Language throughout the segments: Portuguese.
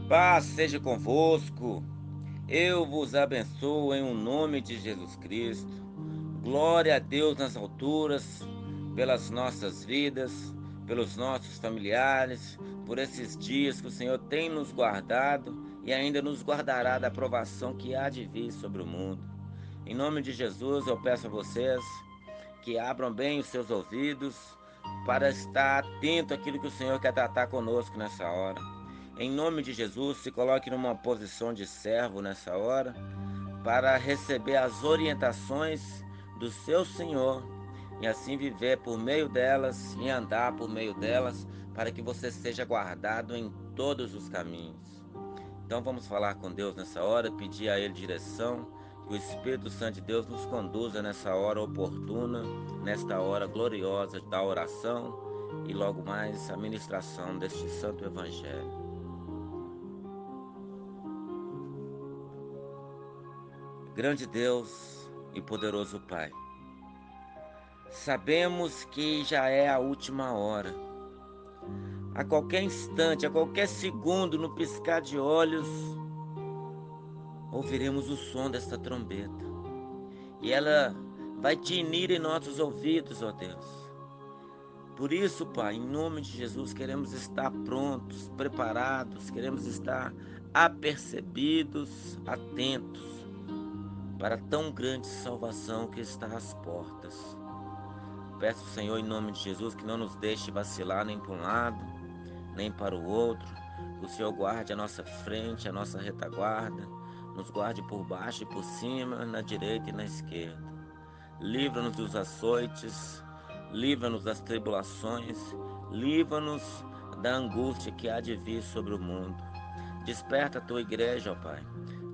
Paz seja convosco. Eu vos abençoo em o nome de Jesus Cristo. Glória a Deus nas alturas, pelas nossas vidas, pelos nossos familiares, por esses dias que o Senhor tem nos guardado e ainda nos guardará da provação que há de vir sobre o mundo. Em nome de Jesus, eu peço a vocês que abram bem os seus ouvidos para estar atento àquilo que o Senhor quer tratar conosco nessa hora. Em nome de Jesus, se coloque numa posição de servo nessa hora para receber as orientações do seu Senhor e assim viver por meio delas e andar por meio delas para que você seja guardado em todos os caminhos. Então vamos falar com Deus nessa hora, pedir a Ele direção, que o Espírito Santo de Deus nos conduza nessa hora oportuna, nesta hora gloriosa da oração e logo mais a ministração deste Santo Evangelho. Grande Deus e poderoso Pai, sabemos que já é a última hora. A qualquer instante, a qualquer segundo, no piscar de olhos, ouviremos o som desta trombeta. E ela vai tinir em nossos ouvidos, ó Deus. Por isso, Pai, em nome de Jesus, queremos estar prontos, preparados, queremos estar apercebidos, atentos para a tão grande salvação que está às portas. Peço, Senhor, em nome de Jesus, que não nos deixe vacilar nem para um lado, nem para o outro. Que o Senhor guarde a nossa frente, a nossa retaguarda, nos guarde por baixo e por cima, na direita e na esquerda. Livra-nos dos açoites, livra-nos das tribulações, livra-nos da angústia que há de vir sobre o mundo. Desperta a tua igreja, ó Pai.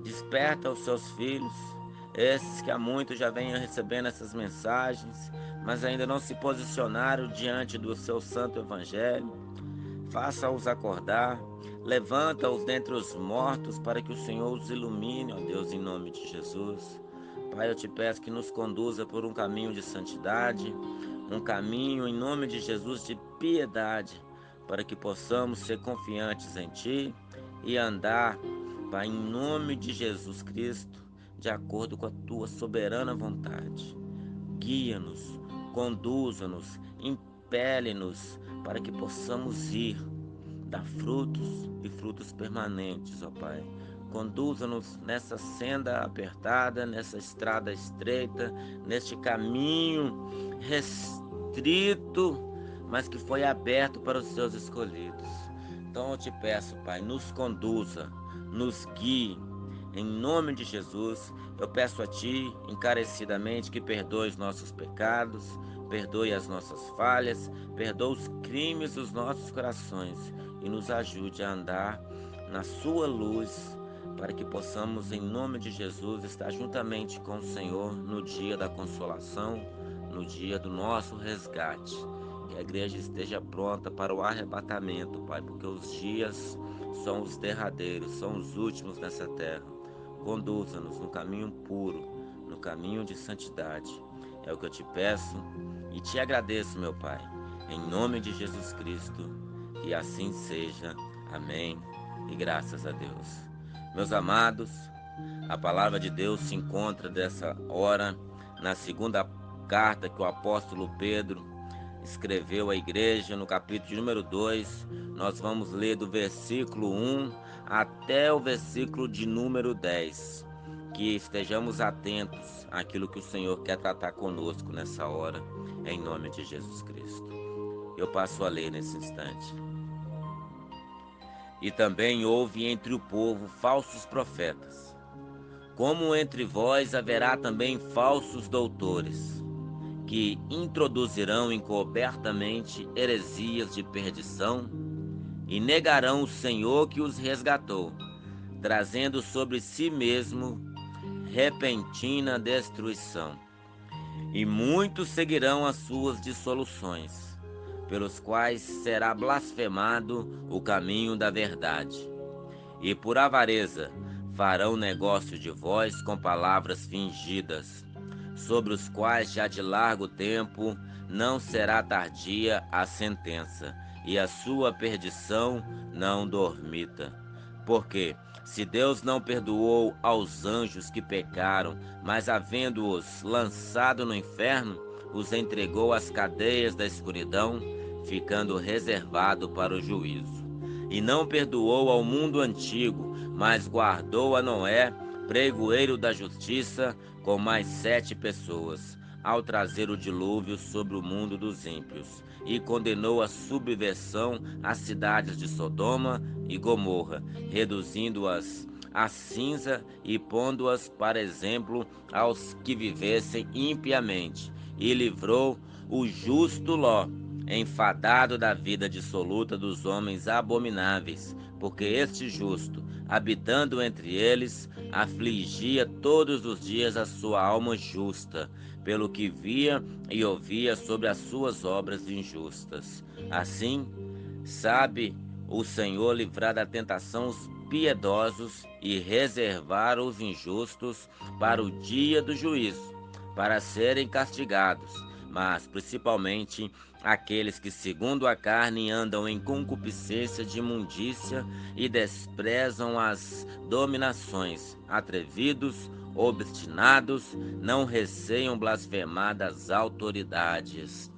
Desperta os seus filhos, esses que há muito já vêm recebendo essas mensagens, mas ainda não se posicionaram diante do seu santo evangelho. Faça-os acordar, levanta-os dentre os mortos para que o Senhor os ilumine, ó Deus, em nome de Jesus. Pai, eu te peço que nos conduza por um caminho de santidade, um caminho, em nome de Jesus, de piedade, para que possamos ser confiantes em Ti e andar, Pai, em nome de Jesus Cristo, de acordo com a Tua soberana vontade. Guia-nos, conduza-nos, impele-nos para que possamos ir, dar frutos e frutos permanentes, ó Pai. Conduza-nos nessa senda apertada, nessa estrada estreita, neste caminho restrito, mas que foi aberto para os seus escolhidos. Então eu te peço, Pai, nos conduza, nos guie. Em nome de Jesus, eu peço a Ti, encarecidamente, que perdoe os nossos pecados, perdoe as nossas falhas, perdoe os crimes dos nossos corações e nos ajude a andar na Sua luz, para que possamos, em nome de Jesus, estar juntamente com o Senhor no dia da consolação, no dia do nosso resgate. Que a igreja esteja pronta para o arrebatamento, Pai, porque os dias são os derradeiros, são os últimos nessa terra. Conduza-nos no caminho puro, no caminho de santidade. É o que eu te peço e te agradeço, meu Pai, em nome de Jesus Cristo, que assim seja. Amém e graças a Deus. Meus amados, a palavra de Deus se encontra dessa hora na segunda carta que o apóstolo Pedro escreveu à igreja, no capítulo de número 2. Nós vamos ler do versículo 1 até o versículo de número 10. Que estejamos atentos àquilo que o Senhor quer tratar conosco nessa hora, em nome de Jesus Cristo. Eu passo a ler nesse instante. E também houve entre o povo falsos profetas, como entre vós haverá também falsos doutores, que introduzirão encobertamente heresias de perdição e negarão o Senhor que os resgatou, trazendo sobre si mesmo repentina destruição. E muitos seguirão as suas dissoluções, pelos quais será blasfemado o caminho da verdade. E por avareza farão negócio de vós com palavras fingidas, sobre os quais já de largo tempo não será tardia a sentença, e a sua perdição não dormita. Porque se Deus não perdoou aos anjos que pecaram, mas havendo-os lançado no inferno, os entregou às cadeias da escuridão, ficando reservado para o juízo. E não perdoou ao mundo antigo, mas guardou a Noé, pregoeiro da justiça, com mais 7 pessoas, ao trazer o dilúvio sobre o mundo dos ímpios, e condenou a subversão às cidades de Sodoma e Gomorra, reduzindo-as a cinza e pondo-as para exemplo aos que vivessem impiamente, e livrou o justo Ló, enfadado da vida dissoluta dos homens abomináveis, porque este justo, habitando entre eles, afligia todos os dias a sua alma justa, pelo que via e ouvia sobre as suas obras injustas. Assim, sabe o Senhor livrar da tentação os piedosos e reservar os injustos para o dia do juízo, para serem castigados, mas principalmente aqueles que segundo a carne andam em concupiscência de imundícia e desprezam as dominações, atrevidos, obstinados, não receiam blasfemar das autoridades.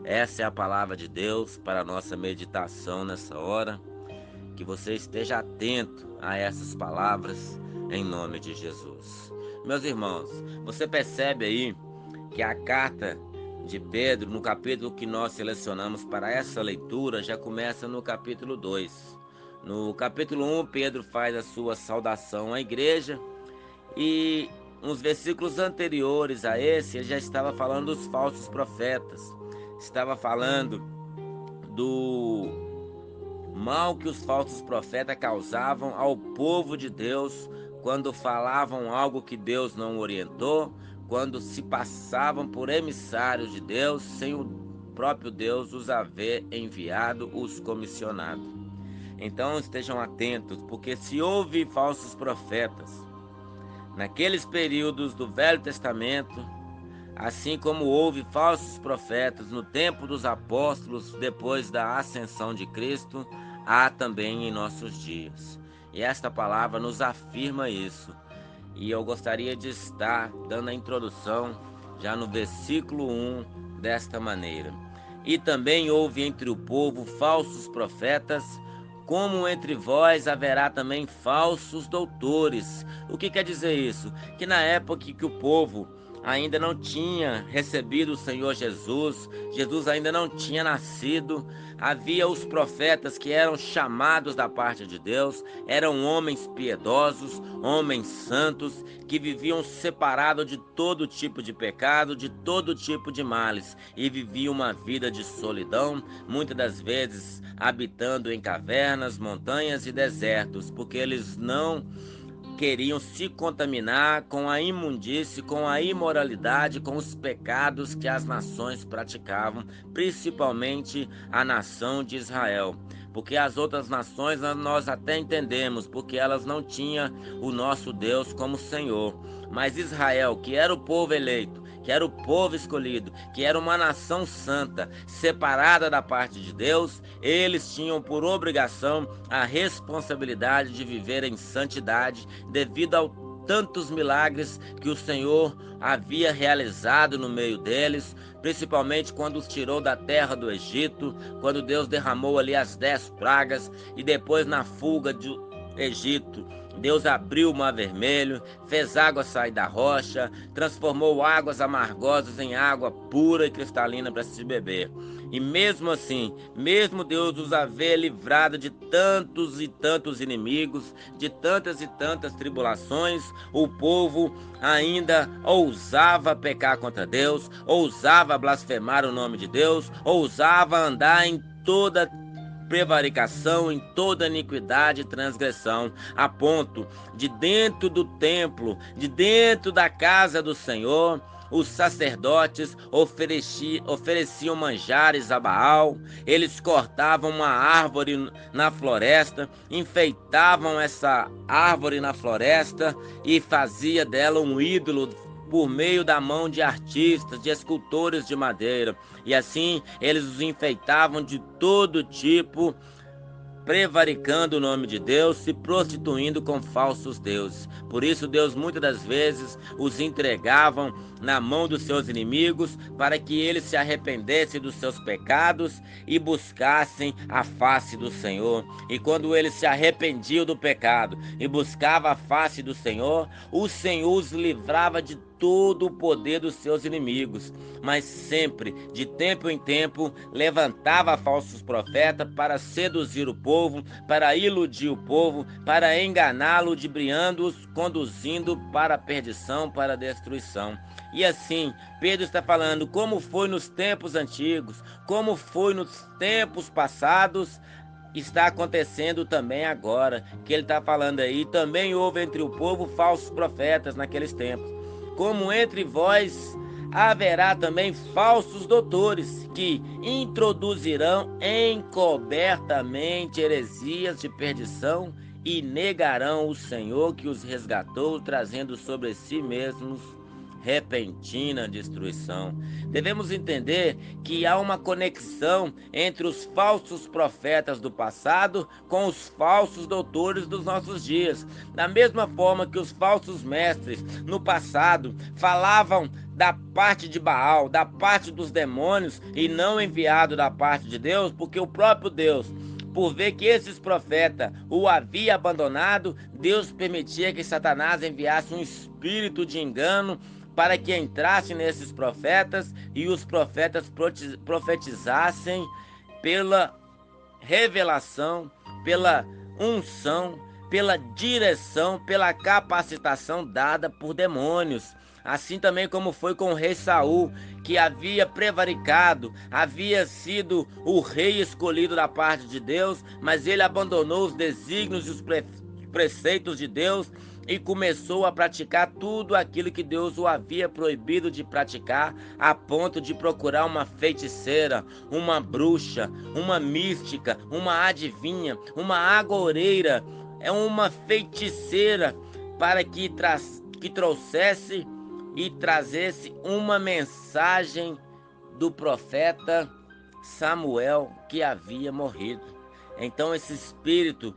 Essa é a palavra de Deus para a nossa meditação nessa hora. Que você esteja atento a essas palavras em nome de Jesus. Meus irmãos, você percebe aí que a carta de Pedro, no capítulo que nós selecionamos para essa leitura, já começa no capítulo 2. No capítulo 1, Pedro faz a sua saudação à igreja e uns versículos anteriores a esse, ele já estava falando dos falsos profetas, estava falando do mal que os falsos profetas causavam ao povo de Deus quando falavam algo que Deus não orientou, quando se passavam por emissários de Deus sem o próprio Deus os haver enviado, os comissionado. Então estejam atentos, porque se houve falsos profetas naqueles períodos do Velho Testamento, assim como houve falsos profetas no tempo dos apóstolos depois da ascensão de Cristo, há também em nossos dias. E esta palavra nos afirma isso. E eu gostaria de estar dando a introdução já no versículo 1 desta maneira. E também houve entre o povo falsos profetas, como entre vós haverá também falsos doutores. O que quer dizer isso? Que na época que o povo ainda não tinha recebido o Senhor Jesus, Jesus ainda não tinha nascido, havia os profetas que eram chamados da parte de Deus, eram homens piedosos, homens santos, que viviam separados de todo tipo de pecado, de todo tipo de males, e viviam uma vida de solidão, muitas das vezes habitando em cavernas, montanhas e desertos, porque eles não queriam se contaminar com a imundície, com a imoralidade, com os pecados que as nações praticavam, principalmente a nação de Israel. Porque as outras nações nós até entendemos, porque elas não tinham o nosso Deus como Senhor. Mas Israel, que era o povo eleito, que era o povo escolhido, que era uma nação santa, separada da parte de Deus, eles tinham por obrigação a responsabilidade de viver em santidade, devido a tantos milagres que o Senhor havia realizado no meio deles, principalmente quando os tirou da terra do Egito, quando Deus derramou ali as 10 pragas, e depois na fuga do Egito, Deus abriu o mar vermelho, fez água sair da rocha, transformou águas amargosas em água pura e cristalina para se beber. E mesmo assim, mesmo Deus os haver livrado de tantos e tantos inimigos, de tantas e tantas tribulações, o povo ainda ousava pecar contra Deus, ousava blasfemar o nome de Deus, ousava andar em toda prevaricação, em toda iniquidade e transgressão, a ponto de dentro do templo, de dentro da casa do Senhor, os sacerdotes ofereciam manjares a Baal, eles cortavam uma árvore na floresta, enfeitavam essa árvore na floresta e fazia dela um ídolo por meio da mão de artistas, de escultores de madeira, e assim eles os enfeitavam de todo tipo prevaricando o nome de Deus, se prostituindo com falsos deuses. Por isso Deus muitas das vezes os entregavam na mão dos seus inimigos, para que eles se arrependessem dos seus pecados e buscassem a face do Senhor. E quando eles se arrependiam do pecado e buscavam a face do Senhor, o Senhor os livrava de todo o poder dos seus inimigos, mas sempre, de tempo em tempo, levantava falsos profetas para seduzir o povo, para iludir o povo, para enganá-lo, ludibriando-os, conduzindo para a perdição, para a destruição. E assim, Pedro está falando como foi nos tempos antigos, como foi nos tempos passados, está acontecendo também agora, que ele está falando aí. Também houve entre o povo falsos profetas naqueles tempos, como entre vós haverá também falsos doutores, que introduzirão encobertamente heresias de perdição e negarão o Senhor que os resgatou, trazendo sobre si mesmos repentina destruição. Devemos entender que há uma conexão entre os falsos profetas do passado com os falsos doutores dos nossos dias. Da mesma forma que os falsos mestres no passado falavam da parte de Baal, da parte dos demônios e não enviado da parte de Deus, porque o próprio Deus, por ver que esses profetas o haviam abandonado, Deus permitia que Satanás enviasse um espírito de engano para que entrasse nesses profetas e os profetas profetizassem pela revelação, pela unção, pela direção, pela capacitação dada por demônios. Assim também como foi com o rei Saul, que havia prevaricado, havia sido o rei escolhido da parte de Deus, mas ele abandonou os desígnios e os preceitos de Deus e começou a praticar tudo aquilo que Deus o havia proibido de praticar, a ponto de procurar uma feiticeira, uma bruxa, uma mística, uma adivinha, uma agoureira, uma feiticeira, para que trouxesse e trazesse uma mensagem do profeta Samuel que havia morrido. Então esse espírito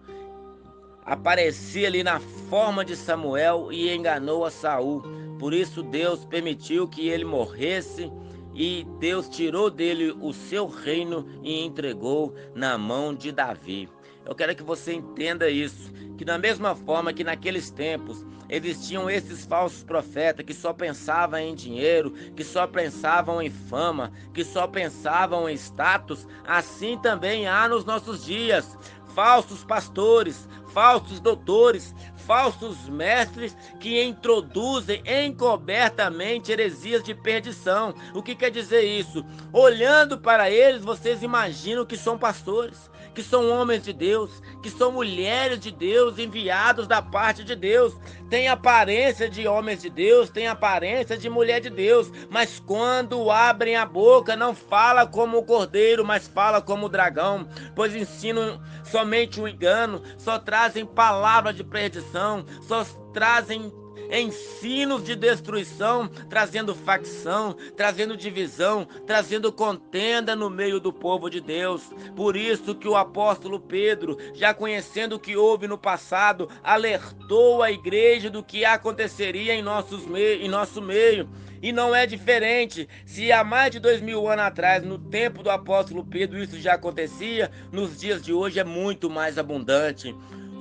aparecia ali na forma de Samuel e enganou a Saul. Por isso Deus permitiu que ele morresse e Deus tirou dele o seu reino e entregou na mão de Davi. Eu quero que você entenda isso, que da mesma forma que naqueles tempos existiam esses falsos profetas que só pensavam em dinheiro, que só pensavam em fama, que só pensavam em status, assim também há nos nossos dias falsos pastores, falsos doutores, falsos mestres que introduzem encobertamente heresias de perdição. O que quer dizer isso? Olhando para eles, vocês imaginam que são pastores, que são homens de Deus, que são mulheres de Deus, enviados da parte de Deus. Tem aparência de homens de Deus, tem aparência de mulher de Deus, mas quando abrem a boca não fala como o cordeiro, mas fala como o dragão, pois ensinam somente o engano, só trazem palavras de perdição, só trazem ensinos de destruição, trazendo facção, trazendo divisão, trazendo contenda no meio do povo de Deus. Por isso que o apóstolo Pedro, já conhecendo o que houve no passado, alertou a igreja do que aconteceria em nosso meio. E não é diferente. Se há mais de 2000 anos atrás, no tempo do apóstolo Pedro, isso já acontecia, nos dias de hoje é muito mais abundante.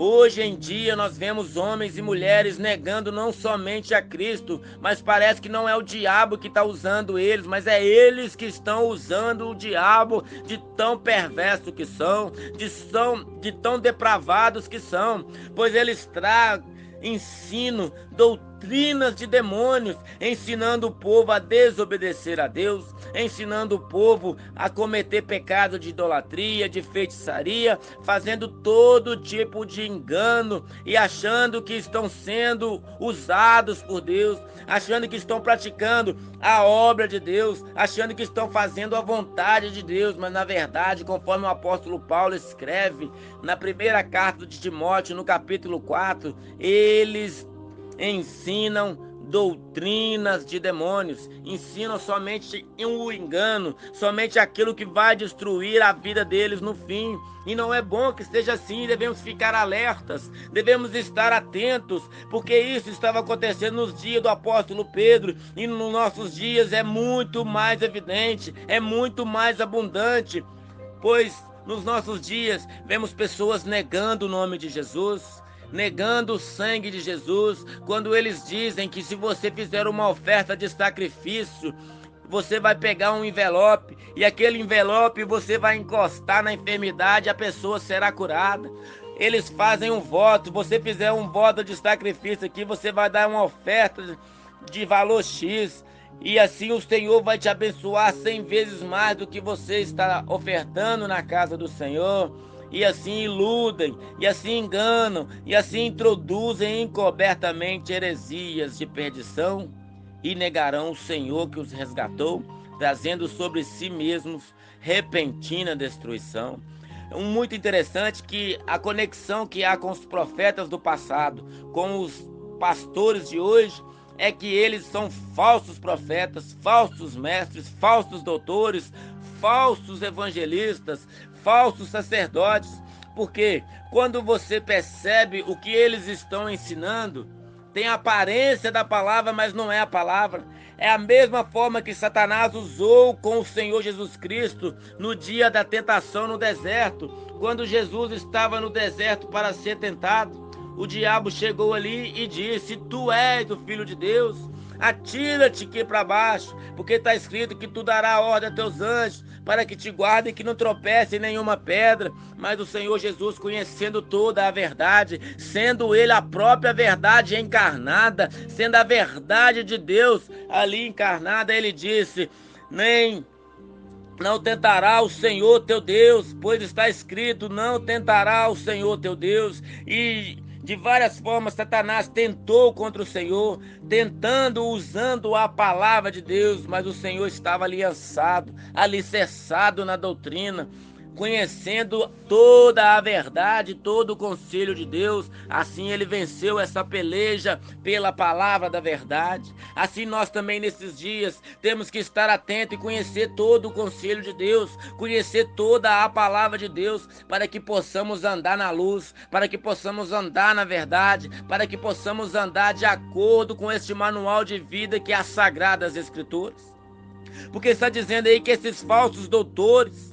Hoje em dia nós vemos homens e mulheres negando não somente a Cristo, mas parece que não é o diabo que está usando eles, mas é eles que estão usando o diabo, de tão perverso que são, de tão depravados que são, pois eles ensinam doutrinas de demônios, ensinando o povo a desobedecer a Deus, ensinando o povo a cometer pecado de idolatria, de feitiçaria, fazendo todo tipo de engano e achando que estão sendo usados por Deus, achando que estão praticando a obra de Deus, achando que estão fazendo a vontade de Deus, mas na verdade, conforme o apóstolo Paulo escreve na primeira carta de Timóteo, no capítulo 4, eles ensinam doutrinas de demônios, ensinam somente o engano, somente aquilo que vai destruir a vida deles no fim. E não é bom que seja assim, devemos ficar alertas, devemos estar atentos, porque isso estava acontecendo nos dias do apóstolo Pedro, e nos nossos dias é muito mais evidente, é muito mais abundante, pois nos nossos dias vemos pessoas negando o nome de Jesus, negando o sangue de Jesus, quando eles dizem que se você fizer uma oferta de sacrifício, você vai pegar um envelope e aquele envelope você vai encostar na enfermidade e a pessoa será curada. Eles fazem um voto, você fizer um voto de sacrifício aqui, você vai dar uma oferta de valor X, e assim o Senhor vai te abençoar 100 vezes mais do que você está ofertando na casa do Senhor. E assim iludem, e assim enganam, e assim introduzem encobertamente heresias de perdição, e negarão o Senhor que os resgatou, trazendo sobre si mesmos repentina destruição. Muito interessante que a conexão que há com os profetas do passado, com os pastores de hoje, é que eles são falsos profetas, falsos mestres, falsos doutores, falsos evangelistas, falsos sacerdotes, porque quando você percebe o que eles estão ensinando, tem a aparência da palavra, mas não é a palavra. É a mesma forma que Satanás usou com o Senhor Jesus Cristo no dia da tentação no deserto, quando Jesus estava no deserto para ser tentado. O diabo chegou ali e disse: tu és o Filho de Deus, atira-te aqui para baixo, porque está escrito que tu dará ordem a teus anjos para que te guardem, que não tropece em nenhuma pedra. Mas o Senhor Jesus, conhecendo toda a verdade, sendo ele a própria verdade encarnada, sendo a verdade de Deus ali encarnada, ele disse: não tentará o Senhor teu Deus, pois está escrito: não tentará o Senhor teu Deus. E de várias formas Satanás tentou contra o Senhor, tentando, usando a palavra de Deus, mas o Senhor estava aliançado, alicerçado na doutrina, conhecendo toda a verdade, todo o conselho de Deus. Assim ele venceu essa peleja pela palavra da verdade. Assim nós também nesses dias temos que estar atento e conhecer todo o conselho de Deus, conhecer toda a palavra de Deus, para que possamos andar na luz, para que possamos andar na verdade, para que possamos andar de acordo com este manual de vida que é as Sagradas Escrituras. Porque está dizendo aí que esses falsos doutores,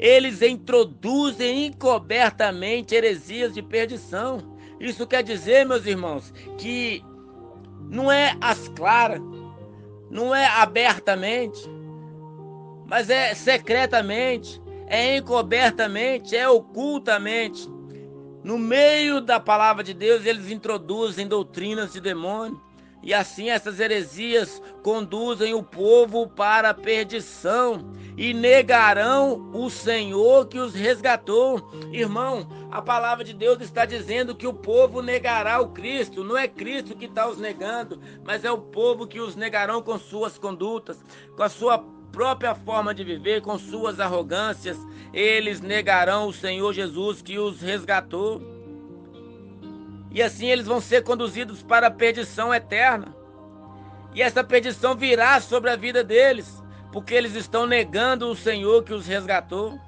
eles introduzem encobertamente heresias de perdição. Isso quer dizer, meus irmãos, que não é às claras, não é abertamente, mas é secretamente, é encobertamente, é ocultamente. No meio da palavra de Deus, eles introduzem doutrinas de demônio. E assim essas heresias conduzem o povo para a perdição e negarão o Senhor que os resgatou. Irmão, a palavra de Deus está dizendo que o povo negará o Cristo. Não é Cristo que está os negando, mas é o povo que os negarão com suas condutas, com a sua própria forma de viver, com suas arrogâncias. Eles negarão o Senhor Jesus que os resgatou. E assim eles vão ser conduzidos para a perdição eterna. E essa perdição virá sobre a vida deles, porque eles estão negando o Senhor que os resgatou.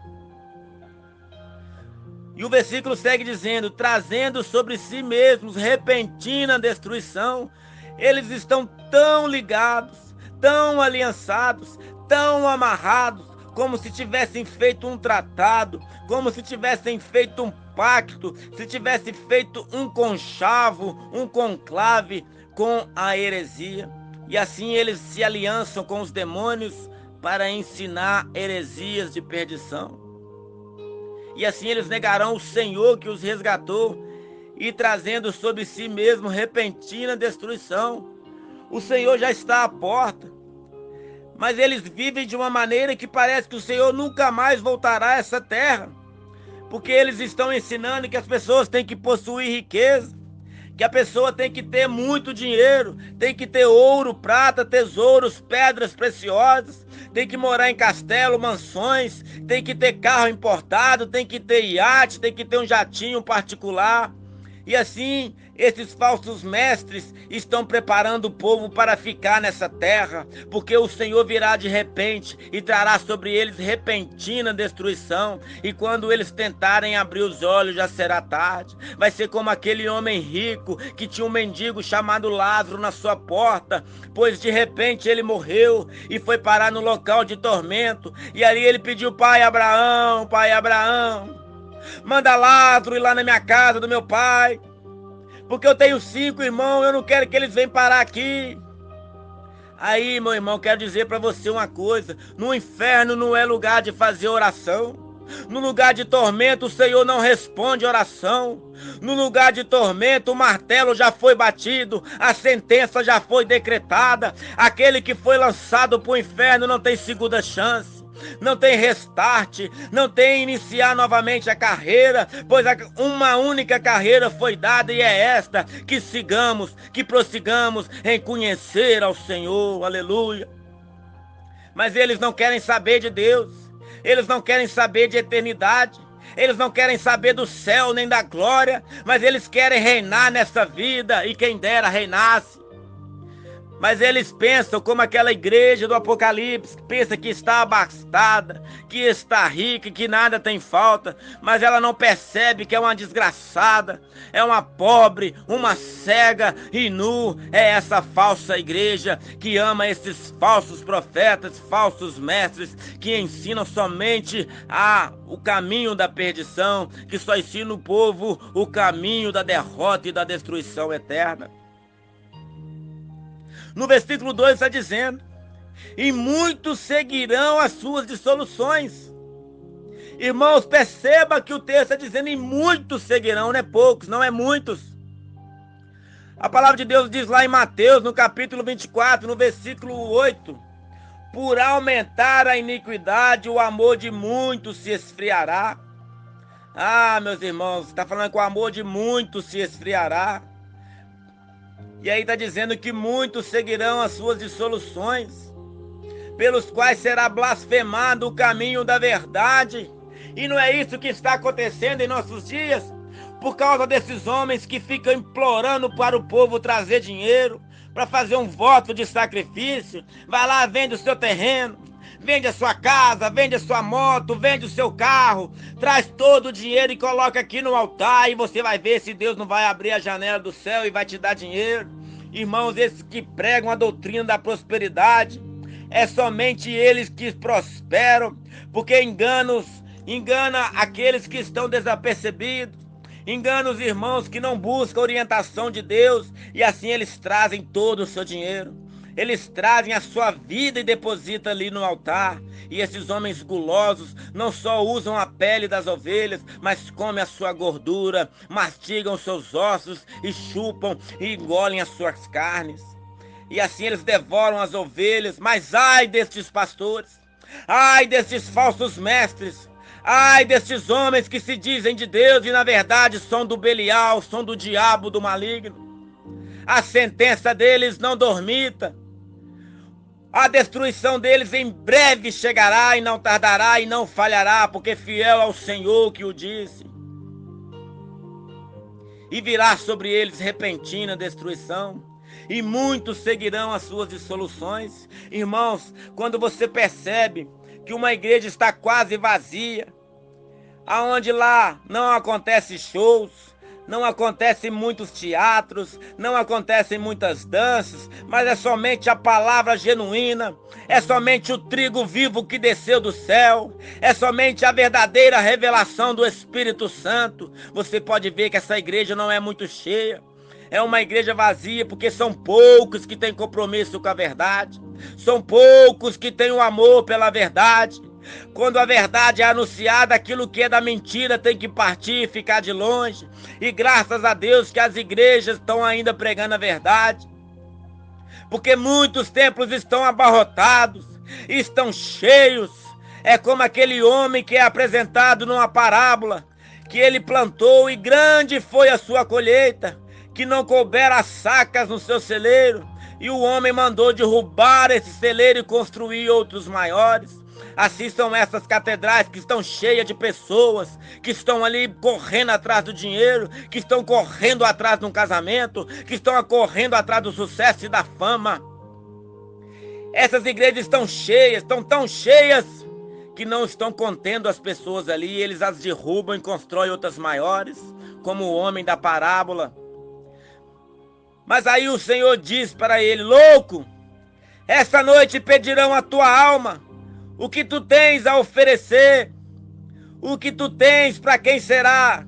E o versículo segue dizendo: trazendo sobre si mesmos repentina destruição. Eles estão tão ligados, tão aliançados, tão amarrados, como se tivessem feito um tratado, como se tivessem feito um pacto, se tivesse feito um conchavo, um conclave com a heresia. E assim eles se aliançam com os demônios para ensinar heresias de perdição. E assim eles negarão o Senhor que os resgatou, e trazendo sobre si mesmo repentina destruição. O Senhor já está à porta, mas eles vivem de uma maneira que parece que o Senhor nunca mais voltará a essa terra, porque eles estão ensinando que as pessoas têm que possuir riqueza, que a pessoa tem que ter muito dinheiro, tem que ter ouro, prata, tesouros, pedras preciosas, tem que morar em castelo, mansões, tem que ter carro importado, tem que ter iate, tem que ter um jatinho particular. E assim, esses falsos mestres estão preparando o povo para ficar nessa terra, porque o Senhor virá de repente e trará sobre eles repentina destruição. E quando eles tentarem abrir os olhos, já será tarde. Vai ser como aquele homem rico que tinha um mendigo chamado Lázaro na sua porta, pois de repente ele morreu e foi parar no local de tormento. E ali ele pediu: Pai Abraão, manda Lázaro ir lá na minha casa do meu pai, porque eu tenho 5 irmãos, eu não quero que eles venham parar aqui. Aí, meu irmão, quero dizer para você uma coisa: no inferno não é lugar de fazer oração. No lugar de tormento, o Senhor não responde oração. No lugar de tormento, o martelo já foi batido, a sentença já foi decretada. Aquele que foi lançado para o inferno não tem segunda chance, não tem restart, não tem iniciar novamente a carreira, pois uma única carreira foi dada, e é esta: que sigamos, que prossigamos em conhecer ao Senhor. Aleluia. Mas eles não querem saber de Deus, eles não querem saber de eternidade, eles não querem saber do céu nem da glória, mas eles querem reinar nessa vida, e quem dera reinasse. Mas eles pensam como aquela igreja do Apocalipse, que pensa que está abastada, que está rica, que nada tem falta, mas ela não percebe que é uma desgraçada, é uma pobre, uma cega e nu. É essa falsa igreja que ama esses falsos profetas, falsos mestres, que ensinam somente o caminho da perdição, que só ensina o povo o caminho da derrota e da destruição eterna. No versículo 2 está dizendo: e muitos seguirão as suas dissoluções. Irmãos, perceba que o texto está dizendo: e muitos seguirão, não é poucos, não é muitos. A palavra de Deus diz lá em Mateus, no capítulo 24, no versículo 8: por aumentar a iniquidade, o amor de muitos se esfriará. Ah, meus irmãos, está falando que o amor de muitos se esfriará. E aí está dizendo que muitos seguirão as suas dissoluções, pelos quais será blasfemado o caminho da verdade. E não é isso que está acontecendo em nossos dias? Por causa desses homens que ficam implorando para o povo trazer dinheiro, para fazer um voto de sacrifício. Vai lá, vende o seu terreno, vende a sua casa, vende a sua moto, vende o seu carro, traz todo o dinheiro e coloca aqui no altar, e você vai ver se Deus não vai abrir a janela do céu e vai te dar dinheiro. Irmãos, esses que pregam a doutrina da prosperidade, é somente eles que prosperam, porque engana aqueles que estão desapercebidos, engana os irmãos que não buscam orientação de Deus, e assim eles trazem todo o seu dinheiro. Eles trazem a sua vida e depositam ali no altar. E esses homens gulosos não só usam a pele das ovelhas, mas comem a sua gordura, mastigam os seus ossos e chupam e engolem as suas carnes. E assim eles devoram as ovelhas. Mas ai destes pastores, ai destes falsos mestres, ai destes homens que se dizem de Deus e na verdade são do Belial, são do diabo, do maligno. A sentença deles não dormita. A destruição deles em breve chegará e não tardará e não falhará, porque fiel é o Senhor que o disse. E virá sobre eles repentina destruição, e muitos seguirão as suas dissoluções. Irmãos, quando você percebe que uma igreja está quase vazia, aonde lá não acontece shows, não acontecem muitos teatros, não acontecem muitas danças, mas é somente a palavra genuína, é somente o trigo vivo que desceu do céu, é somente a verdadeira revelação do Espírito Santo. Você pode ver que essa igreja não é muito cheia, é uma igreja vazia, porque são poucos que têm compromisso com a verdade, são poucos que têm o amor pela verdade. Quando a verdade é anunciada, aquilo que é da mentira tem que partir e ficar de longe. E graças a Deus que as igrejas estão ainda pregando a verdade, porque muitos templos estão abarrotados, estão cheios. É como aquele homem que é apresentado numa parábola, que ele plantou e grande foi a sua colheita, que não couberam as sacas no seu celeiro, e o homem mandou derrubar esse celeiro e construir outros maiores. Assim são essas catedrais que estão cheias de pessoas, que estão ali correndo atrás do dinheiro, que estão correndo atrás de um casamento, que estão correndo atrás do sucesso e da fama. Essas igrejas estão cheias, estão tão cheias, que não estão contendo as pessoas ali, eles as derrubam e constroem outras maiores, como o homem da parábola. Mas aí o Senhor diz para ele: louco, esta noite pedirão a tua alma, o que tu tens a oferecer, o que tu tens para quem será?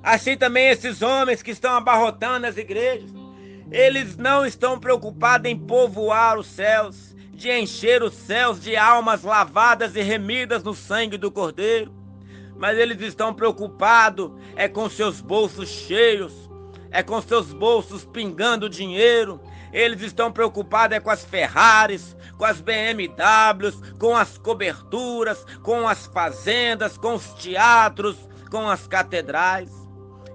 Assim também esses homens que estão abarrotando as igrejas, eles não estão preocupados em povoar os céus, de encher os céus de almas lavadas e remidas no sangue do Cordeiro, mas eles estão preocupados com seus bolsos cheios, com seus bolsos pingando dinheiro. Eles estão preocupados com as Ferraris, com as BMWs, com as coberturas, com as fazendas, com os teatros, com as catedrais.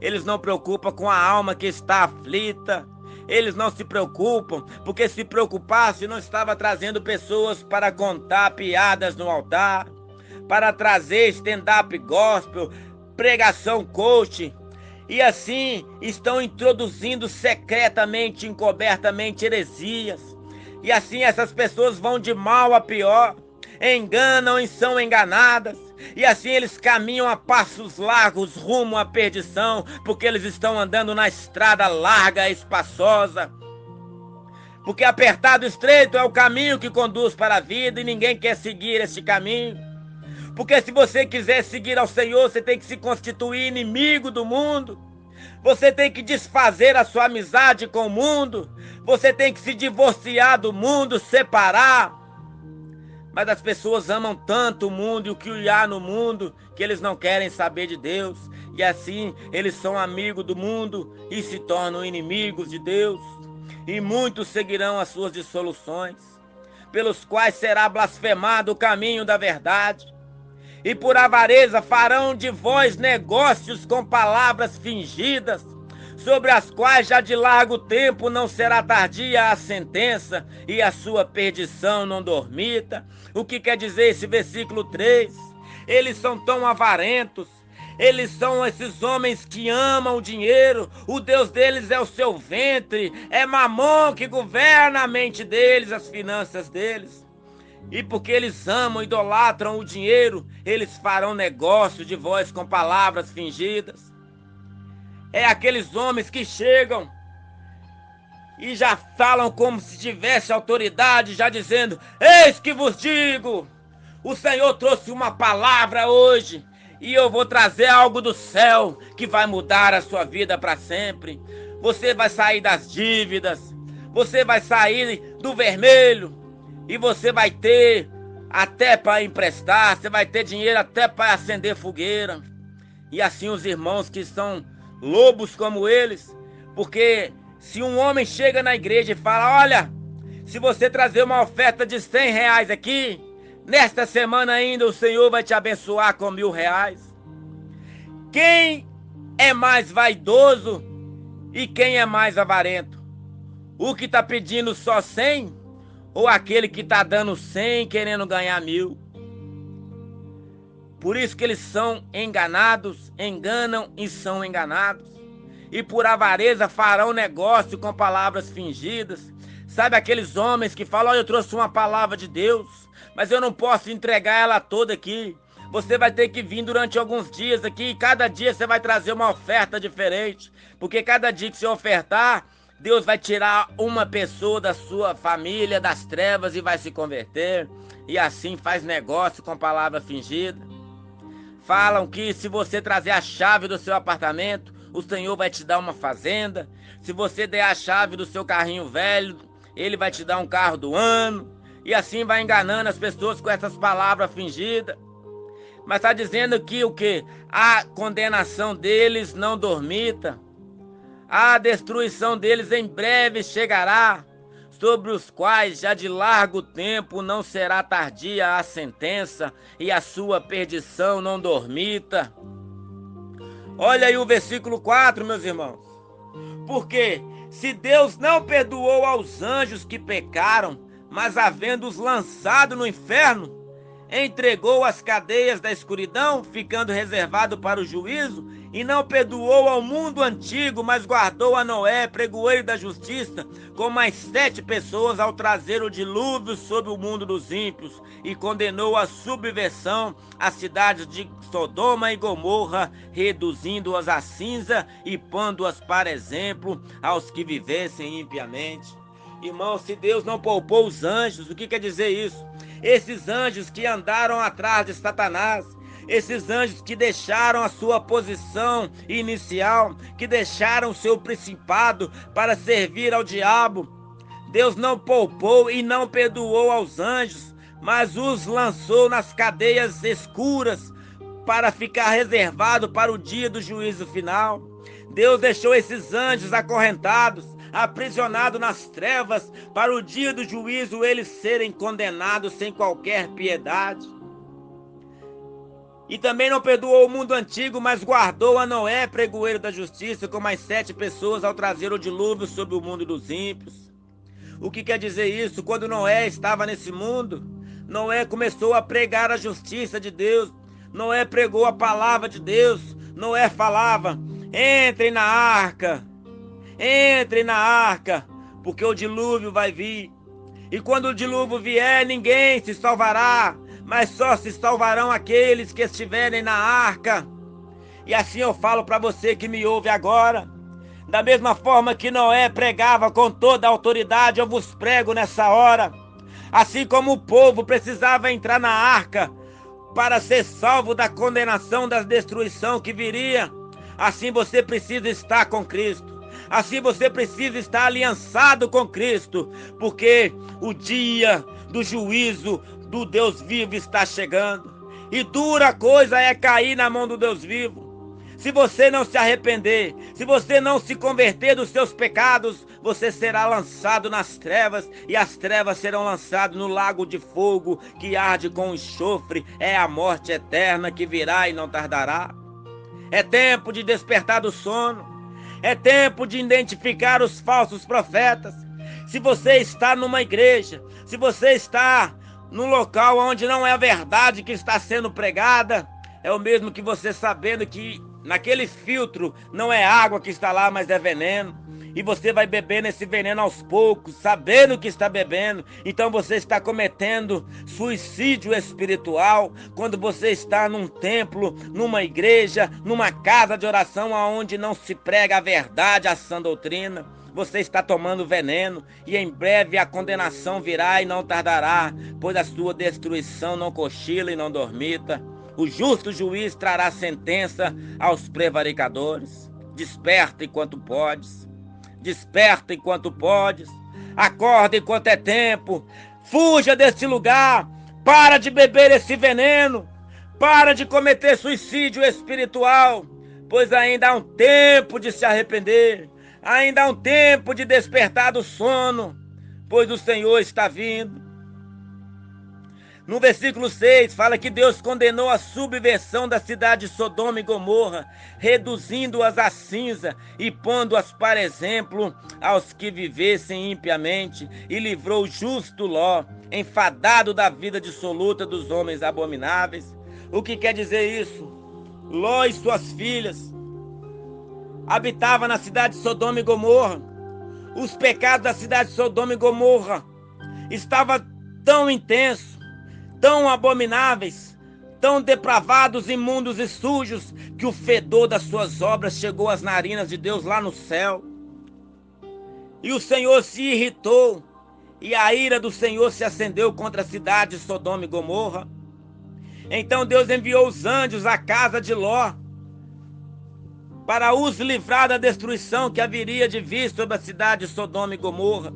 Eles não preocupam com a alma que está aflita. Eles não se preocupam, porque se preocupasse não estava trazendo pessoas para contar piadas no altar, para trazer stand-up gospel, pregação coach. E assim estão introduzindo secretamente, encobertamente heresias. E assim essas pessoas vão de mal a pior, enganam e são enganadas. E assim eles caminham a passos largos rumo à perdição, porque eles estão andando na estrada larga e espaçosa. Porque apertado e estreito é o caminho que conduz para a vida e ninguém quer seguir este caminho. Porque se você quiser seguir ao Senhor, você tem que se constituir inimigo do mundo. Você tem que desfazer a sua amizade com o mundo. Você tem que se divorciar do mundo, separar. Mas as pessoas amam tanto o mundo e o que há no mundo, que eles não querem saber de Deus. E assim eles são amigos do mundo e se tornam inimigos de Deus. E muitos seguirão as suas dissoluções, pelos quais será blasfemado o caminho da verdade. E por avareza farão de vós negócios com palavras fingidas, sobre as quais já de largo tempo não será tardia a sentença e a sua perdição não dormita. O que quer dizer esse versículo 3? Eles são tão avarentos, eles são esses homens que amam o dinheiro, o Deus deles é o seu ventre, é Mamon que governa a mente deles, as finanças deles. E porque eles amam, idolatram o dinheiro, eles farão negócio de vós com palavras fingidas. É aqueles homens que chegam e já falam como se tivesse autoridade, já dizendo: eis que vos digo, o Senhor trouxe uma palavra hoje e eu vou trazer algo do céu que vai mudar a sua vida para sempre. Você vai sair das dívidas, você vai sair do vermelho e você vai ter até para emprestar, você vai ter dinheiro até para acender fogueira. E assim os irmãos que são lobos como eles, porque se um homem chega na igreja e fala: olha, se você trazer uma oferta de R$100 aqui, nesta semana ainda o Senhor vai te abençoar com R$1.000. Quem é mais vaidoso e quem é mais avarento? O que está pedindo só 100 ou aquele que está dando 100 querendo ganhar 1.000? Por isso que eles são enganados, enganam e são enganados. E por avareza farão negócio com palavras fingidas. Sabe aqueles homens que falam: olha, eu trouxe uma palavra de Deus, mas eu não posso entregar ela toda aqui. Você vai ter que vir durante alguns dias aqui e cada dia você vai trazer uma oferta diferente. Porque cada dia que você ofertar, Deus vai tirar uma pessoa da sua família das trevas e vai se converter. E assim faz negócio com palavra fingida. Falam que se você trazer a chave do seu apartamento, o Senhor vai te dar uma fazenda. Se você der a chave do seu carrinho velho, Ele vai te dar um carro do ano. E assim vai enganando as pessoas com essas palavras fingidas. Mas está dizendo que o quê? A condenação deles não dormita. A destruição deles em breve chegará, sobre os quais já de largo tempo não será tardia a sentença e a sua perdição não dormita. Olha aí o versículo 4, meus irmãos. Porque se Deus não perdoou aos anjos que pecaram, mas havendo-os lançado no inferno, entregou as cadeias da escuridão, ficando reservado para o juízo, e não perdoou ao mundo antigo, mas guardou a Noé, pregoeiro da justiça, com mais 7 pessoas, ao trazer o dilúvio sobre o mundo dos ímpios, e condenou a subversão as cidades de Sodoma e Gomorra, reduzindo-as a cinza e pondo-as para exemplo aos que vivessem impiamente. Irmão, se Deus não poupou os anjos, o que quer dizer isso? Esses anjos que andaram atrás de Satanás, esses anjos que deixaram a sua posição inicial, que deixaram o seu principado para servir ao diabo, Deus não poupou e não perdoou aos anjos, mas os lançou nas cadeias escuras para ficar reservado para o dia do juízo final. Deus deixou esses anjos acorrentados, aprisionados nas trevas, para o dia do juízo eles serem condenados sem qualquer piedade. E também não perdoou o mundo antigo, mas guardou a Noé, pregoeiro da justiça, com mais 7 pessoas, ao trazer o dilúvio sobre o mundo dos ímpios. O que quer dizer isso? Quando Noé estava nesse mundo, Noé começou a pregar a justiça de Deus, Noé pregou a palavra de Deus, Noé falava: entrem na arca, porque o dilúvio vai vir. E quando o dilúvio vier, ninguém se salvará, mas só se salvarão aqueles que estiverem na arca. E assim eu falo para você que me ouve agora, da mesma forma que Noé pregava com toda a autoridade, eu vos prego nessa hora. Assim como o povo precisava entrar na arca para ser salvo da condenação, da destruição que viria, assim você precisa estar com Cristo. Assim você precisa estar aliançado com Cristo, porque o dia do juízo do Deus vivo está chegando. E dura coisa é cair na mão do Deus vivo. Se você não se arrepender, se você não se converter dos seus pecados, você será lançado nas trevas, e as trevas serão lançadas no lago de fogo que arde com enxofre. É a morte eterna que virá e não tardará. É tempo de despertar do sono. É tempo de identificar os falsos profetas. Se você está numa igreja, se você está num local onde não é a verdade que está sendo pregada, é o mesmo que você sabendo que naquele filtro não é água que está lá, mas é veneno. E você vai bebendo esse veneno aos poucos, sabendo que está bebendo. Então você está cometendo suicídio espiritual quando você está num templo, numa igreja, numa casa de oração onde não se prega a verdade, a sã doutrina. Você está tomando veneno, e em breve a condenação virá e não tardará, pois a sua destruição não cochila e não dormita. O justo juiz trará sentença aos prevaricadores. Desperta enquanto podes. Desperta enquanto podes. Acorda enquanto é tempo. Fuja desse lugar. Para de beber esse veneno. Para de cometer suicídio espiritual, pois ainda há um tempo de se arrepender. Ainda há um tempo de despertar do sono, pois o Senhor está vindo. No versículo 6 fala que Deus condenou a subversão da cidade de Sodoma e Gomorra, reduzindo-as a cinza e pondo-as para exemplo aos que vivessem impiamente, e livrou o justo Ló, enfadado da vida dissoluta dos homens abomináveis. O que quer dizer isso? Ló e suas filhas habitavam na cidade de Sodoma e Gomorra. Os pecados da cidade de Sodoma e Gomorra estavam tão intensos, tão abomináveis, tão depravados, imundos e sujos, que o fedor das suas obras chegou às narinas de Deus lá no céu. E o Senhor se irritou, e a ira do Senhor se acendeu contra a cidade de Sodoma e Gomorra. Então Deus enviou os anjos à casa de Ló, para os livrar da destruição que haveria de vir sobre a cidade de Sodoma e Gomorra.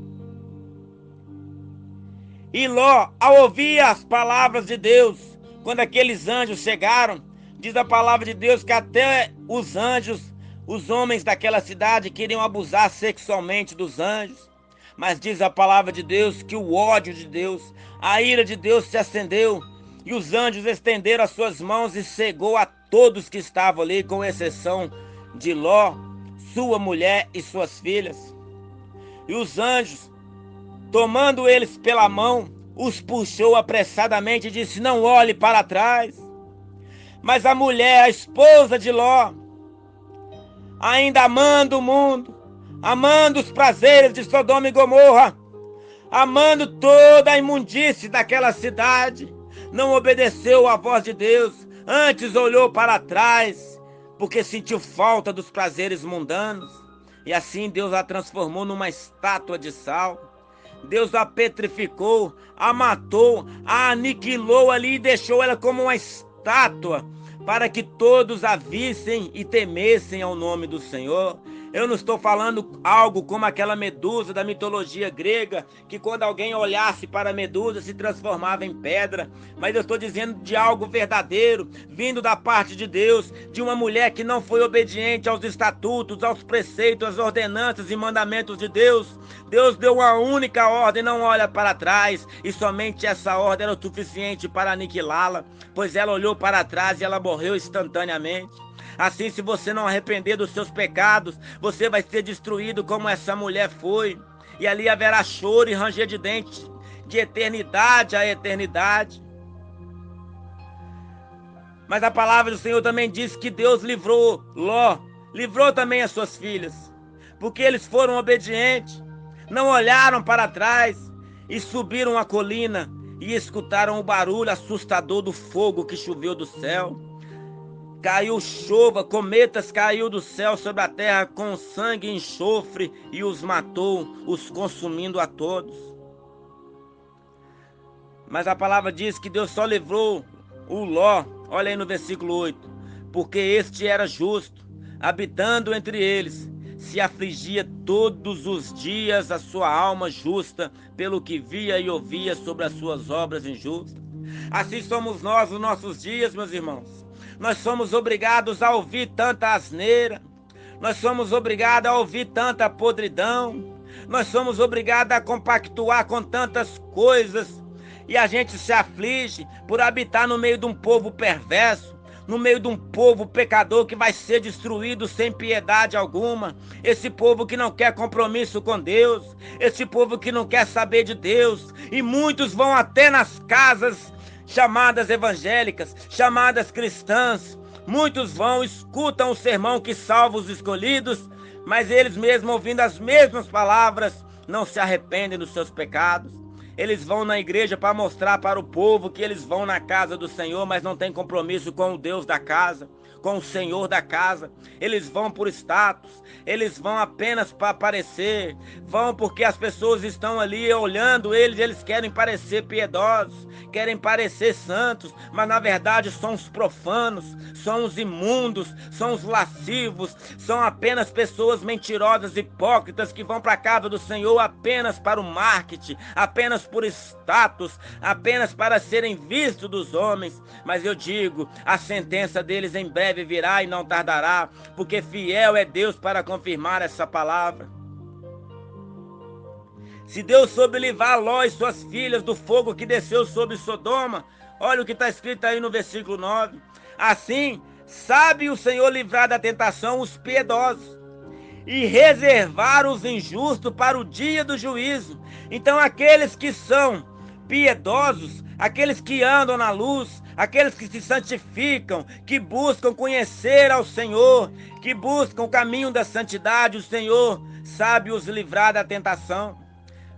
E Ló, ao ouvir as palavras de Deus, quando aqueles anjos chegaram, diz a palavra de Deus que até os anjos, os homens daquela cidade, queriam abusar sexualmente dos anjos. Mas diz a palavra de Deus que o ódio de Deus, a ira de Deus se acendeu, e os anjos estenderam as suas mãos e cegou a todos que estavam ali, com exceção de Ló, sua mulher e suas filhas. E os anjos, tomando eles pela mão, os puxou apressadamente e disse: não olhe para trás. Mas a mulher, a esposa de Ló, ainda amando o mundo, amando os prazeres de Sodoma e Gomorra, amando toda a imundície daquela cidade, não obedeceu à voz de Deus, antes olhou para trás, porque sentiu falta dos prazeres mundanos. E assim Deus a transformou numa estátua de sal. Deus a petrificou, a matou, a aniquilou ali e deixou ela como uma estátua, para que todos a vissem e temessem ao nome do Senhor. Eu não estou falando algo como aquela Medusa da mitologia grega, que quando alguém olhasse para a Medusa se transformava em pedra, mas eu estou dizendo de algo verdadeiro, vindo da parte de Deus, de uma mulher que não foi obediente aos estatutos, aos preceitos, às ordenanças e mandamentos de Deus. Deus deu uma única ordem: não olha para trás, e somente essa ordem era o suficiente para aniquilá-la, pois ela olhou para trás e ela morreu instantaneamente. Assim, se você não arrepender dos seus pecados, você vai ser destruído como essa mulher foi. E ali haverá choro e ranger de dentes, de eternidade a eternidade. Mas a palavra do Senhor também diz que Deus livrou Ló, livrou também as suas filhas, porque eles foram obedientes, não olharam para trás e subiram a colina e escutaram o barulho assustador do fogo que choveu do céu. Caiu chuva, cometas caiu do céu sobre a terra com sangue e enxofre e os matou, os consumindo a todos. Mas a palavra diz que Deus só livrou o Ló, olha aí no versículo 8, porque este era justo, habitando entre eles, se afligia todos os dias a sua alma justa, pelo que via e ouvia sobre as suas obras injustas. Assim somos nós nos nossos dias, meus irmãos. Nós somos obrigados a ouvir tanta asneira, nós somos obrigados a ouvir tanta podridão, nós somos obrigados a compactuar com tantas coisas, e a gente se aflige por habitar no meio de um povo perverso, no meio de um povo pecador que vai ser destruído sem piedade alguma. Esse povo que não quer compromisso com Deus, esse povo que não quer saber de Deus, e muitos vão até nas casas chamadas evangélicas, chamadas cristãs. Muitos vão, escutam o sermão que salva os escolhidos, mas eles mesmos, ouvindo as mesmas palavras, não se arrependem dos seus pecados. Eles vão na igreja para mostrar para o povo que eles vão na casa do Senhor, mas não tem compromisso com o Deus da casa, com o Senhor da casa. Eles vão por status, eles vão apenas para aparecer, vão porque as pessoas estão ali olhando eles, eles querem parecer piedosos, querem parecer santos, mas na verdade são os profanos, são os imundos, são os lascivos, são apenas pessoas mentirosas, hipócritas, que vão para a casa do Senhor apenas para o marketing, apenas por status, apenas para serem vistos dos homens. Mas eu digo, a sentença deles em breve virá e não tardará, porque fiel é Deus para confirmar essa palavra. Se Deus soube livrar Ló e suas filhas do fogo que desceu sobre Sodoma, olha o que está escrito aí no versículo 9. Assim, sabe o Senhor livrar da tentação os piedosos e reservar os injustos para o dia do juízo. Então aqueles que são piedosos, aqueles que andam na luz, aqueles que se santificam, que buscam conhecer ao Senhor, que buscam o caminho da santidade, o Senhor sabe os livrar da tentação.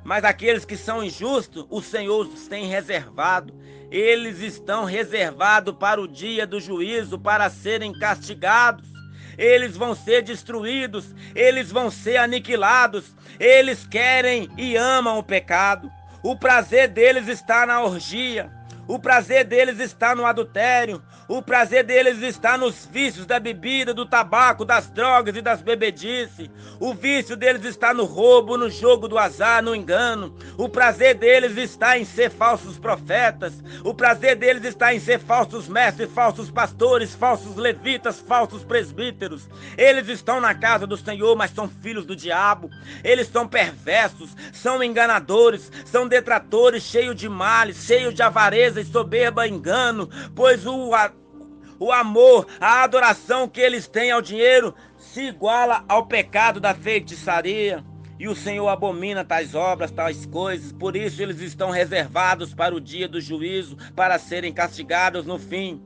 Mas aqueles que são injustos, o Senhor os tem reservado. Eles estão reservados para o dia do juízo, para serem castigados. Eles vão ser destruídos, eles vão ser aniquilados. Eles querem e amam o pecado. O prazer deles está na orgia. O prazer deles está no adultério. O prazer deles está nos vícios da bebida, do tabaco, das drogas e das bebedices. O vício deles está no roubo, no jogo do azar, no engano. O prazer deles está em ser falsos profetas. O prazer deles está em ser falsos mestres, falsos pastores, falsos levitas, falsos presbíteros. Eles estão na casa do Senhor, mas são filhos do diabo. Eles são perversos, são enganadores, são detratores, cheios de males, cheios de avareza e soberba engano, pois o amor, a adoração que eles têm ao dinheiro se iguala ao pecado da feitiçaria. E o Senhor abomina tais obras, tais coisas. Por isso eles estão reservados para o dia do juízo, para serem castigados no fim.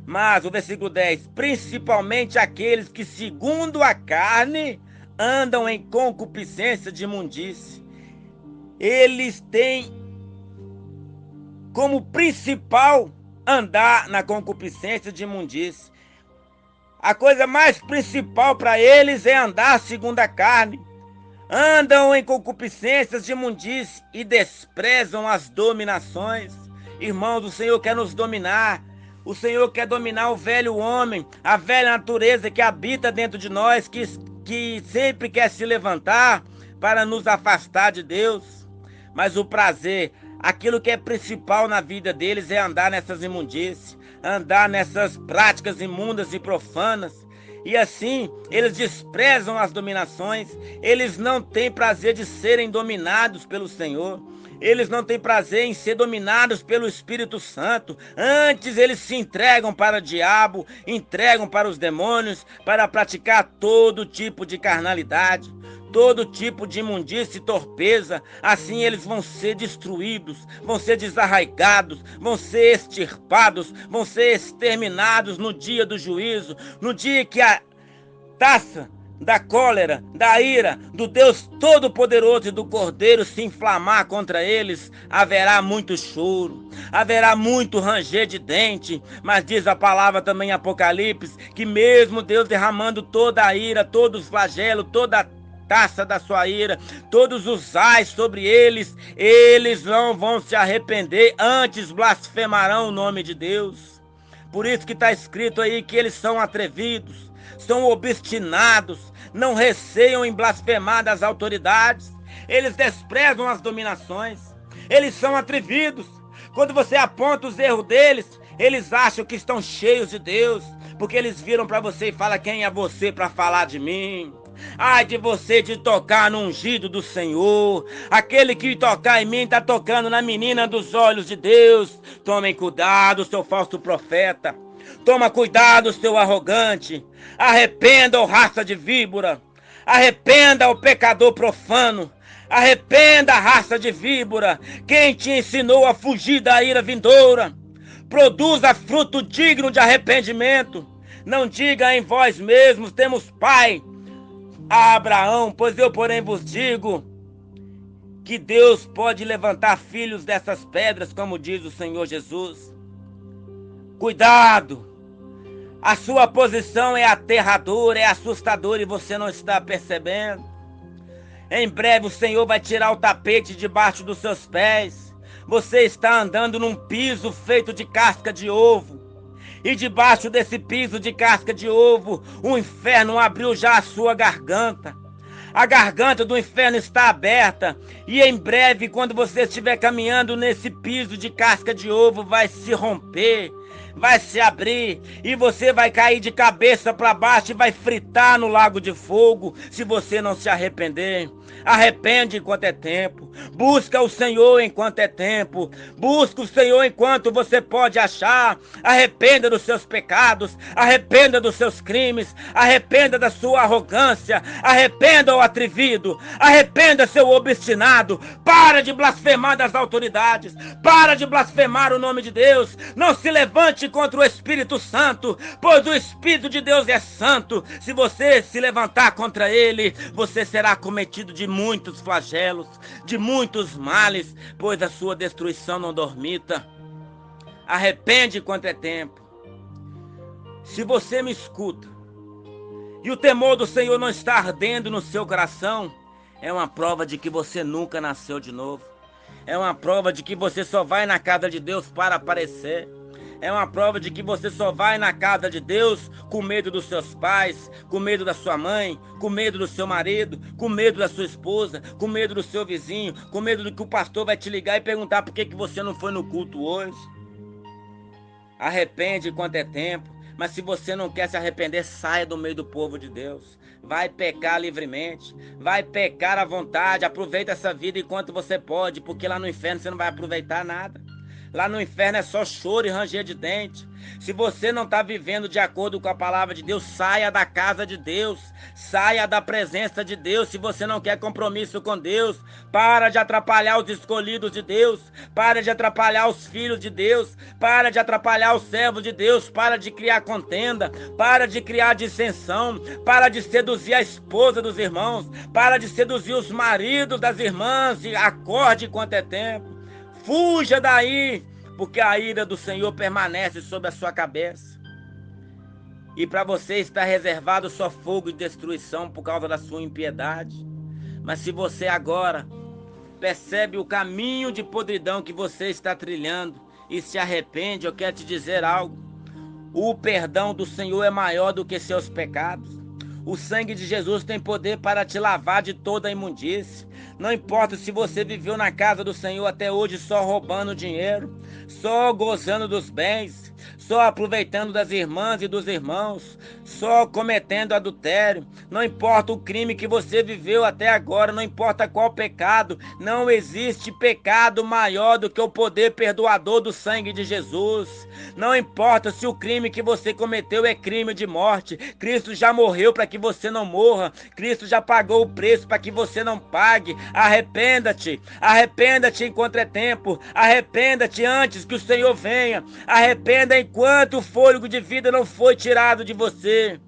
Mas o versículo 10, principalmente aqueles que segundo a carne andam em concupiscência de imundície. Eles têm como principal andar na concupiscência de imundície. A coisa mais principal para eles é andar segundo a carne. Andam em concupiscências de imundície e desprezam as dominações. Irmãos, o Senhor quer nos dominar. O Senhor quer dominar o velho homem, a velha natureza que habita dentro de nós, que sempre quer se levantar para nos afastar de Deus. Mas o prazer, aquilo que é principal na vida deles é andar nessas imundícies, andar nessas práticas imundas e profanas. E assim, eles desprezam as dominações, eles não têm prazer de serem dominados pelo Senhor. Eles não têm prazer em ser dominados pelo Espírito Santo. Antes eles se entregam para o diabo, entregam para os demônios, para praticar todo tipo de carnalidade, todo tipo de imundície e torpeza. Assim eles vão ser destruídos, vão ser desarraigados, vão ser extirpados, vão ser exterminados no dia do juízo, no dia que a taça da cólera, da ira, do Deus Todo-Poderoso e do Cordeiro se inflamar contra eles, haverá muito choro, haverá muito ranger de dente. Mas diz a palavra também em Apocalipse, que mesmo Deus derramando toda a ira, todos os flagelos, toda a taça da sua ira, todos os ais sobre eles, eles não vão se arrepender, antes blasfemarão o nome de Deus. Por isso que está escrito aí que eles são atrevidos, são obstinados, não receiam em blasfemar das autoridades, eles desprezam as dominações, eles são atrevidos. Quando você aponta os erros deles, eles acham que estão cheios de Deus, porque eles viram para você e falam: quem é você para falar de mim? Ai de você de tocar no ungido do Senhor. Aquele que tocar em mim está tocando na menina dos olhos de Deus. Tomem cuidado, seu falso profeta. Toma cuidado, seu arrogante. Arrependa, ó raça de víbora. Arrependa, ó pecador profano. Arrependa, raça de víbora. Quem te ensinou a fugir da ira vindoura? Produza fruto digno de arrependimento. Não diga em vós mesmos: temos pai a Abraão, pois eu porém vos digo que Deus pode levantar filhos dessas pedras, como diz o Senhor Jesus. Cuidado! A sua posição é aterradora, é assustadora e você não está percebendo. Em breve o Senhor vai tirar o tapete debaixo dos seus pés. Você está andando num piso feito de casca de ovo. E debaixo desse piso de casca de ovo, o inferno abriu já a sua garganta. A garganta do inferno está aberta. E em breve, quando você estiver caminhando nesse piso de casca de ovo, vai se romper, vai se abrir. E você vai cair de cabeça para baixo e vai fritar no lago de fogo, se você não se arrepender. Arrepende enquanto é tempo. Busca o Senhor enquanto é tempo. Busca o Senhor enquanto você pode achar. Arrependa dos seus pecados. Arrependa dos seus crimes. Arrependa da sua arrogância. Arrependa, o atrevido. Arrependa, seu obstinado. Para de blasfemar das autoridades. Para de blasfemar o nome de Deus. Não se levante contra o Espírito Santo, pois o Espírito de Deus é santo. Se você se levantar contra ele, você será cometido de muitos flagelos, de muitos males, pois a sua destruição não dormita. Arrepende enquanto é tempo. Se você me escuta e o temor do Senhor não está ardendo no seu coração, é uma prova de que você nunca nasceu de novo. É uma prova de que você só vai na casa de Deus para aparecer. É uma prova de que você só vai na casa de Deus com medo dos seus pais, com medo da sua mãe, com medo do seu marido, com medo da sua esposa, com medo do seu vizinho, com medo do que o pastor vai te ligar e perguntar por que você não foi no culto hoje. Arrepende enquanto é tempo, mas se você não quer se arrepender, saia do meio do povo de Deus. Vai pecar livremente, vai pecar à vontade, aproveita essa vida enquanto você pode, porque lá no inferno você não vai aproveitar nada. Lá no inferno é só choro e ranger de dente. Se você não está vivendo de acordo com a palavra de Deus, saia da casa de Deus, saia da presença de Deus. Se você não quer compromisso com Deus, para de atrapalhar os escolhidos de Deus, para de atrapalhar os filhos de Deus, para de atrapalhar os servos de Deus, para de criar contenda, para de criar dissensão, para de seduzir a esposa dos irmãos, para de seduzir os maridos das irmãs, e acorde enquanto é tempo. Fuja daí, porque a ira do Senhor permanece sobre a sua cabeça. E para você está reservado só fogo e destruição por causa da sua impiedade. Mas se você agora percebe o caminho de podridão que você está trilhando e se arrepende, eu quero te dizer algo. O perdão do Senhor é maior do que seus pecados. O sangue de Jesus tem poder para te lavar de toda a imundície. Não importa se você viveu na casa do Senhor até hoje só roubando dinheiro, só gozando dos bens, só aproveitando das irmãs e dos irmãos, só cometendo adultério. Não importa o crime que você viveu até agora, não importa qual pecado, não existe pecado maior do que o poder perdoador do sangue de Jesus. Não importa se o crime que você cometeu é crime de morte, Cristo já morreu para que você não morra, Cristo já pagou o preço para que você não pague. Arrependa-te, arrependa-te enquanto é tempo, arrependa-te antes que o Senhor venha, arrependa enquanto o fôlego de vida não foi tirado de você.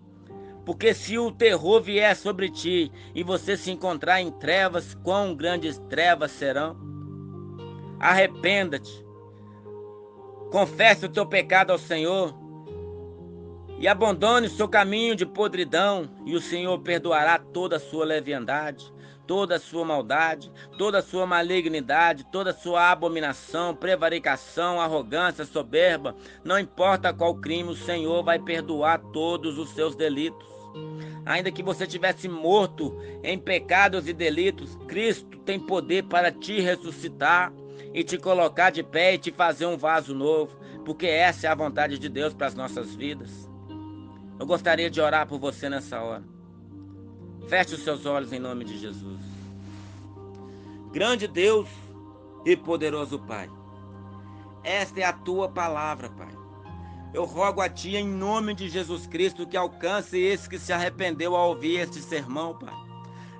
Porque se o terror vier sobre ti e você se encontrar em trevas, quão grandes trevas serão? Arrependa-te, confesse o teu pecado ao Senhor e abandone o seu caminho de podridão, e o Senhor perdoará toda a sua leviandade, toda a sua maldade, toda a sua malignidade, toda a sua abominação, prevaricação, arrogância, soberba. Não importa qual crime, o Senhor vai perdoar todos os seus delitos. Ainda que você tivesse morto em pecados e delitos, Cristo tem poder para te ressuscitar e te colocar de pé e te fazer um vaso novo, porque essa é a vontade de Deus para as nossas vidas. Eu gostaria de orar por você nessa hora. Feche os seus olhos em nome de Jesus. Grande Deus e poderoso Pai, esta é a tua palavra, Pai. Eu rogo a ti em nome de Jesus Cristo que alcance esse que se arrependeu ao ouvir este sermão, Pai.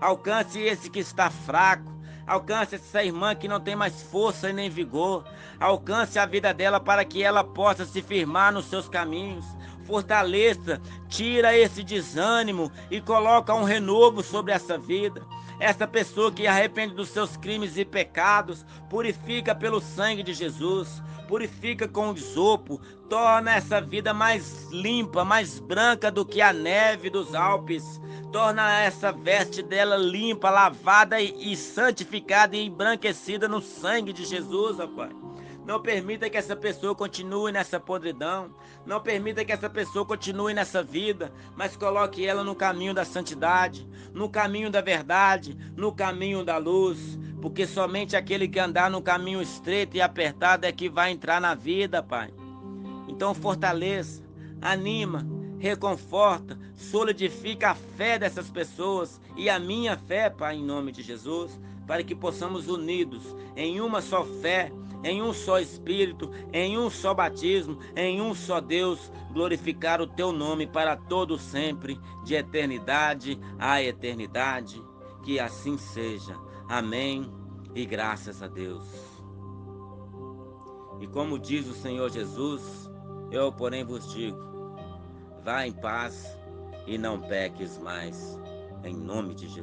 Alcance esse que está fraco. Alcance essa irmã que não tem mais força e nem vigor. Alcance a vida dela para que ela possa se firmar nos seus caminhos. Fortaleça, tira esse desânimo e coloca um renovo sobre essa vida. Essa pessoa que arrepende dos seus crimes e pecados, purifica pelo sangue de Jesus, purifica com o isopo, torna essa vida mais limpa, mais branca do que a neve dos Alpes. Torna essa veste dela limpa, lavada e santificada e embranquecida no sangue de Jesus, ó Pai. Não permita que essa pessoa continue nessa podridão. Não permita que essa pessoa continue nessa vida, mas coloque ela no caminho da santidade, no caminho da verdade, no caminho da luz. Porque somente aquele que andar no caminho estreito e apertado é que vai entrar na vida, Pai. Então fortaleça, anima, reconforta, solidifica a fé dessas pessoas e a minha fé, Pai, em nome de Jesus, para que possamos unidos em uma só fé, em um só Espírito, em um só batismo, em um só Deus, glorificar o teu nome para todo sempre, de eternidade a eternidade. Que assim seja. Amém e graças a Deus. E como diz o Senhor Jesus, eu porém vos digo, vá em paz e não peques mais, em nome de Jesus.